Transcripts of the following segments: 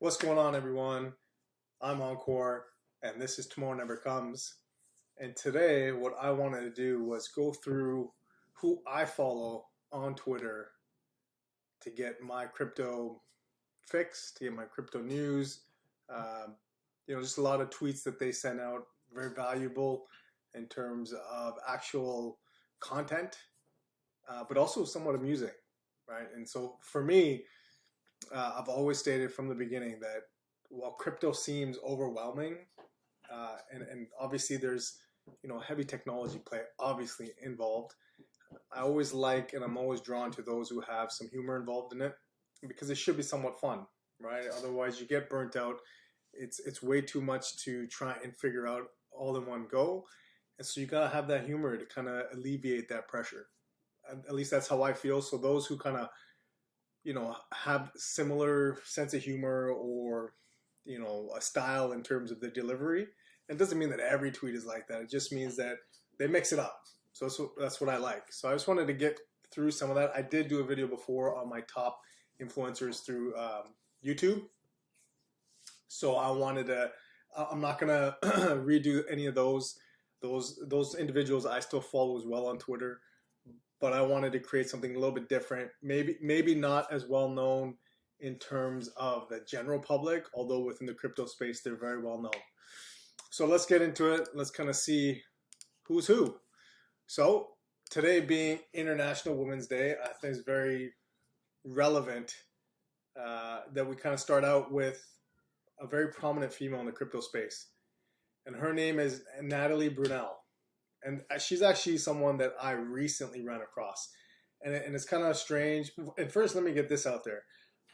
What's going on, everyone? I'm Encore, and this is Tomorrow Never Comes. And today, what I wanted to do was go through who I follow on Twitter to get my crypto fix, to get my crypto news. Um, just a lot of tweets that they send out, very valuable in terms of actual content, but also somewhat amusing, right? And so for me, I've always stated from the beginning that while crypto seems overwhelming, and obviously there's heavy technology play obviously involved, I always like and I'm always drawn to those who have some humor involved in it because it should be somewhat fun, right? Otherwise, you get burnt out. It's way too much to try and figure out all in one go, and so you gotta have that humor to kind of alleviate that pressure. At least that's how I feel. So those who kind of have similar sense of humor or, a style in terms of the delivery. It doesn't mean that every tweet is like that. It just means that they mix it up. So that's what I like. So I just wanted to get through some of that. I did do a video before on my top influencers through YouTube. So I'm not going to redo any of those. Those individuals I still follow as well on Twitter, but I wanted to create something a little bit different. Maybe not as well known in terms of the general public, although within the crypto space they're very well known. So let's get into it. Let's kind of see who's who. So today being International Women's Day, I think it's very relevant that we kind of start out with a very prominent female in the crypto space. And her name is Natalie Brunn. And she's actually someone that I recently ran across. And it's kind of strange. And first, let me get this out there.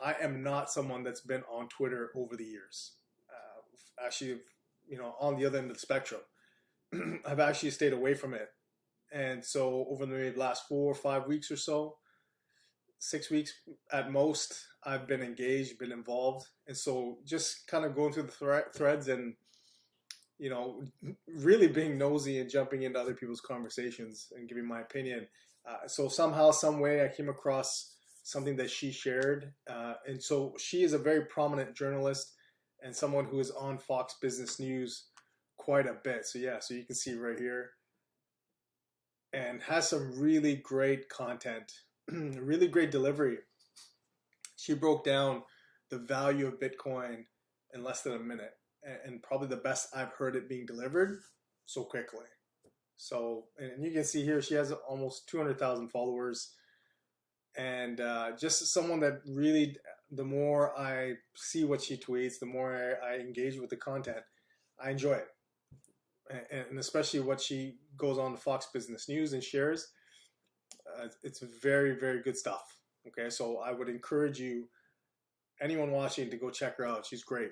I am not someone that's been on Twitter over the years. Actually, on the other end of the spectrum. I've actually stayed away from it. And so over the last 4 or 5 weeks or so, 6 weeks at most, I've been engaged, been involved. And so just kind of going through the threads and really being nosy and jumping into other people's conversations and giving my opinion. So somehow, some way, I came across something that she shared. And so she is a very prominent journalist and someone who is on Fox Business News quite a bit. So yeah, so you can see right here. And has some really great content, really great delivery. She broke down the value of Bitcoin in less than a minute. And probably the best I've heard it being delivered so quickly. So, and you can see here, she has almost 200,000 followers. And just someone that really, the more I see what she tweets, the more I engage with the content, I enjoy it. And especially what she goes on to Fox Business News and shares. It's very, very good stuff. Okay, so I would encourage you, anyone watching, to go check her out. She's great.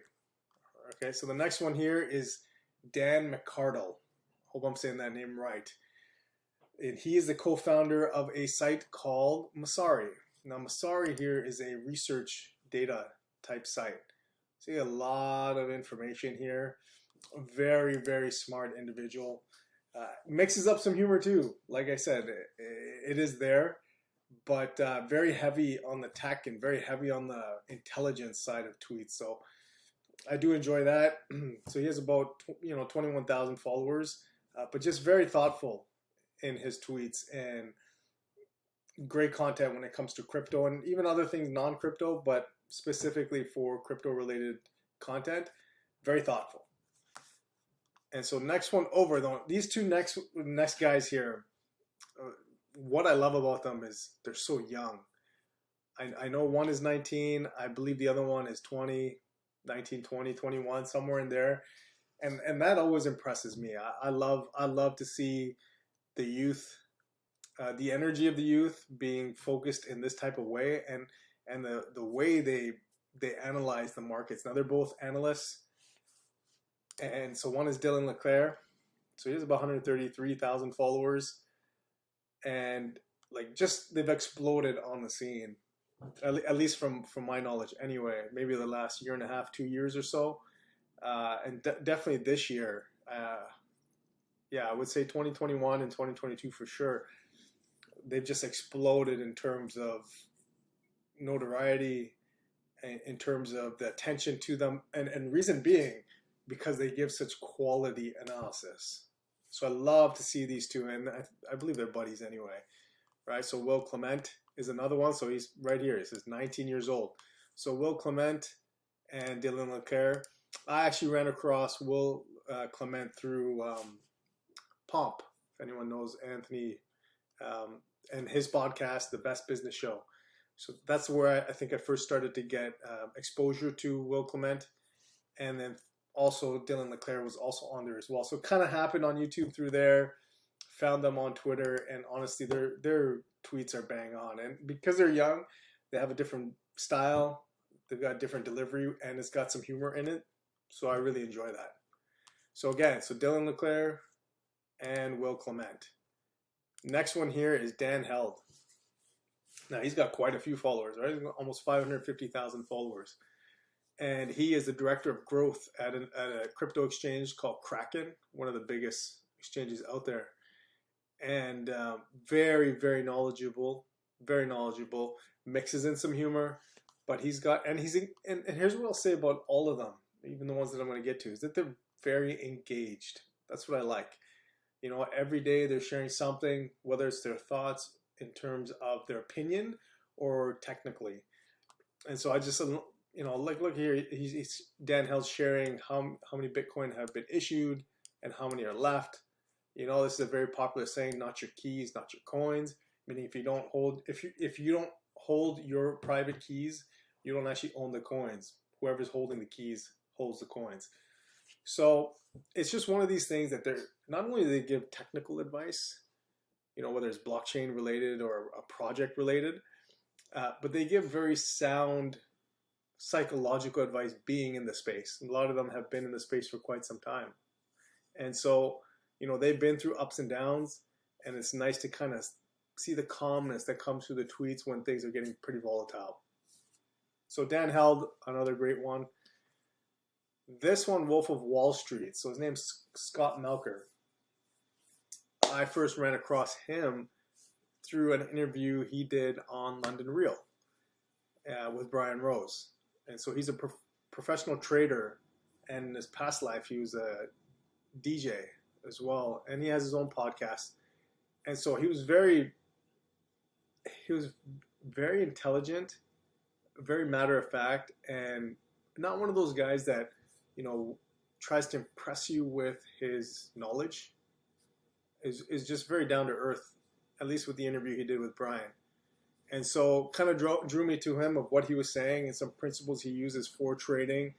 Okay, so the next one here is Dan McCardle. Hope I'm saying that name right. And he is the co-founder of a site called Masari. Now, Masari here is a research data type site. See a lot of information here. A very, very smart individual. Mixes up some humor too. Like I said, it is there, but very heavy on the tech and very heavy on the intelligence side of tweets. So I do enjoy that. So he has about 21,000 followers, but just very thoughtful in his tweets and great content when it comes to crypto and even other things non-crypto, but specifically for crypto-related content. Very thoughtful. And so next one over, though, these two next guys here, what I love about them is they're so young. I know one is 19. I believe the other one is 20. 19, 20, 21, somewhere in there. And that always impresses me. I love to see the youth, the energy of the youth being focused in this type of way and the way they analyze the markets. Now, they're both analysts. And so one is Dillon Leclair. So he has about 133,000 followers. And they've exploded on the scene. At least from my knowledge anyway, maybe the last year and a half, 2 years or so. And definitely this year. I would say 2021 and 2022 for sure. They've just exploded in terms of notoriety in terms of the attention to them, and reason being because they give such quality analysis. So I love to see these two, and I believe they're buddies anyway, right? So Will Clement is another one. So he's right here. He says 19 years old. So Will Clement and Dillon Leclair. I actually ran across Will Clement through Pomp, if anyone knows Anthony, and his podcast, The Best Business Show. So that's where I think I first started to get exposure to Will Clement. And then also Dillon Leclair was also on there as well. So it kind of happened on YouTube through there, found them on Twitter, and honestly, their tweets are bang on. And because they're young, they have a different style, they've got different delivery, and it's got some humor in it. So I really enjoy that. So again, so Dillon Leclair and Will Clement. Next one here is Dan Held. Now he's got quite a few followers, right? He's got almost 550,000 followers. And he is the director of growth at a crypto exchange called Kraken, one of the biggest exchanges out there. And very, very knowledgeable, mixes in some humor, but he's got, and here's what I'll say about all of them, even the ones that I'm going to get to, is that they're very engaged. That's what I like. You know, every day they're sharing something, whether it's their thoughts in terms of their opinion or technically. And so I just, you know, like, look here, he's Dan Hell's sharing how many Bitcoin have been issued and how many are left. You know, this is a very popular saying, not your keys, not your coins. Meaning if you don't hold your private keys, you don't actually own the coins. Whoever's holding the keys holds the coins. So it's just one of these things that they're, not only do they give technical advice, you know, whether it's blockchain related or a project related, but they give very sound psychological advice being in the space. A lot of them have been in the space for quite some time. And so, you know, they've been through ups and downs, and it's nice to kind of see the calmness that comes through the tweets when things are getting pretty volatile. So Dan Held, another great one. This one, Wolf of Wall Street. So his name's Scott Melker. I first ran across him through an interview he did on London Real with Brian Rose. And so he's a professional trader, and in his past life he was a DJ as well, and he has his own podcast. And so he was very intelligent, very matter of fact, and not one of those guys that, you know, tries to impress you with his knowledge. Is just very down to earth, at least with the interview he did with Brian. And so kind of drew me to him of what he was saying and some principles he uses for trading.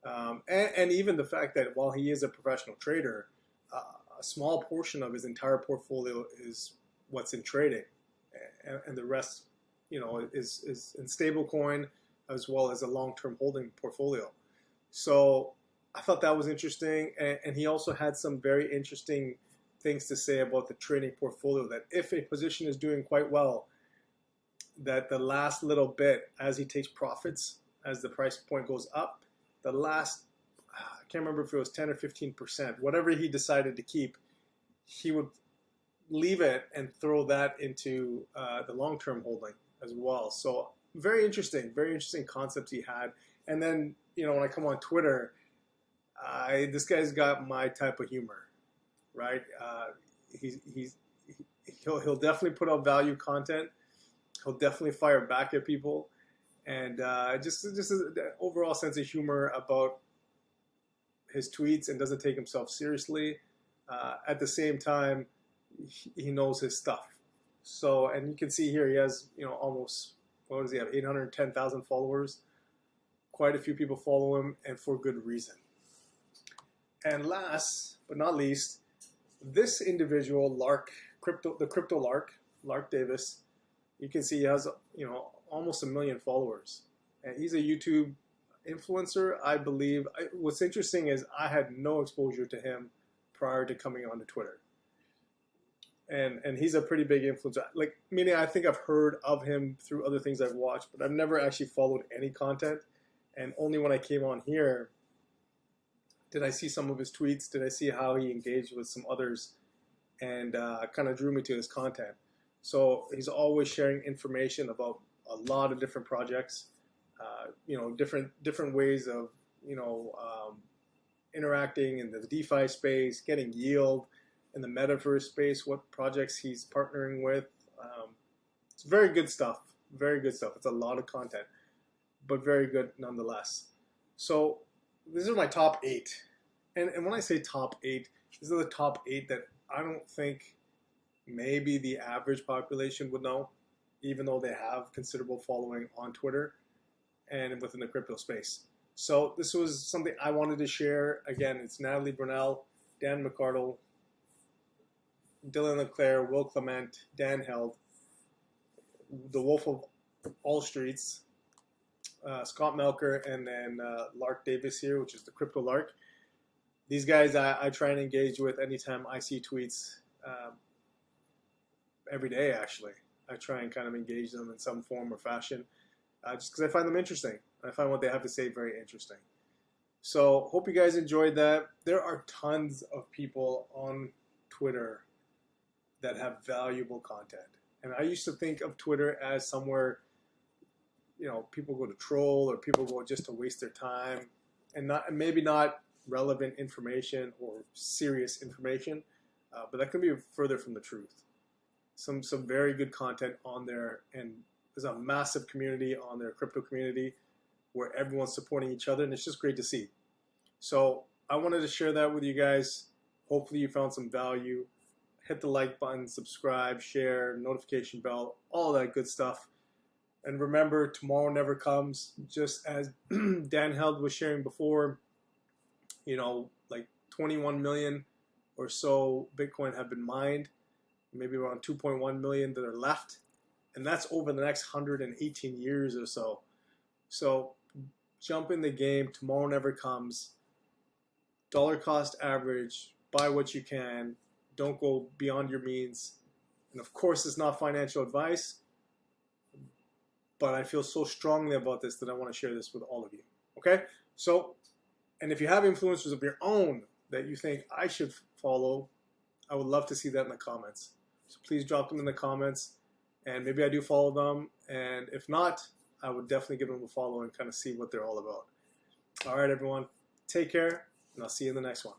And even the fact that while he is a professional trader, a small portion of his entire portfolio is what's in trading. And the rest, you know, is in stablecoin as well as a long-term holding portfolio. So I thought that was interesting. And he also had some very interesting things to say about the trading portfolio, that if a position is doing quite well, that the last little bit, as he takes profits, as the price point goes up, the last, I can't remember if it was 10 or 15%, whatever he decided to keep, he would leave it and throw that into the long-term holding as well. So very interesting concepts he had. And then, you know, when I come on Twitter, this guy's got my type of humor. Right, he'll definitely put out value content. He'll definitely fire back at people, and just an overall sense of humor about his tweets, and doesn't take himself seriously. At the same time, he knows his stuff. So, and you can see here he has, you know, almost, what does he have? 810,000 followers. Quite a few people follow him, and for good reason. And last but not least, this individual, the crypto Lark Davis, you can see he has, you know, almost 1 million followers, and he's a YouTube influencer, I believe. What's interesting is I had no exposure to him prior to coming onto Twitter, and he's a pretty big influencer. Like, meaning I think I've heard of him through other things I've watched, but I've never actually followed any content, and only when I came on here did I see some of his tweets, did I see how he engaged with some others, and kind of drew me to his content. So he's always sharing information about a lot of different projects. different ways of, interacting in the DeFi space, getting yield in the metaverse space, what projects he's partnering with. It's very good stuff. Very good stuff. It's a lot of content, but very good nonetheless. So these are my top 8. And when I say top 8, these are the top 8 that I don't think maybe the average population would know, even though they have considerable following on Twitter and within the crypto space. So this was something I wanted to share. Again, it's Natalie Brunn, Dan Cardle, Dillon Leclair, Will Clement, Dan Held, the Wolf of All Streets, Scott Melker, and then Lark Davis here, which is the Crypto Lark. These guys I try and engage with anytime I see tweets, every day actually. I try and kind of engage them in some form or fashion, just because I find them interesting. I find what they have to say very interesting. So hope you guys enjoyed that. There are tons of people on Twitter that have valuable content. And I used to think of Twitter as somewhere, people go to troll or people go just to waste their time and maybe not relevant information or serious information, but that can be further from the truth. Some very good content on there, and there's a massive community on their crypto community where everyone's supporting each other, and it's just great to see. So I wanted to share that with you guys. Hopefully you found some value. Hit the like button, subscribe, share, notification bell, all that good stuff. And remember, tomorrow never comes. Just as Dan Held was sharing before, like 21 million or so Bitcoin have been mined, maybe around 2.1 million that are left. And that's over the next 118 years or so. So jump in the game. Tomorrow never comes. Dollar cost average. Buy what you can. Don't go beyond your means. And of course, it's not financial advice. But I feel so strongly about this that I want to share this with all of you. Okay? So, and if you have influencers of your own that you think I should follow, I would love to see that in the comments. So please drop them in the comments. And maybe I do follow them. And if not, I would definitely give them a follow and kind of see what they're all about. All right, everyone. Take care, and I'll see you in the next one.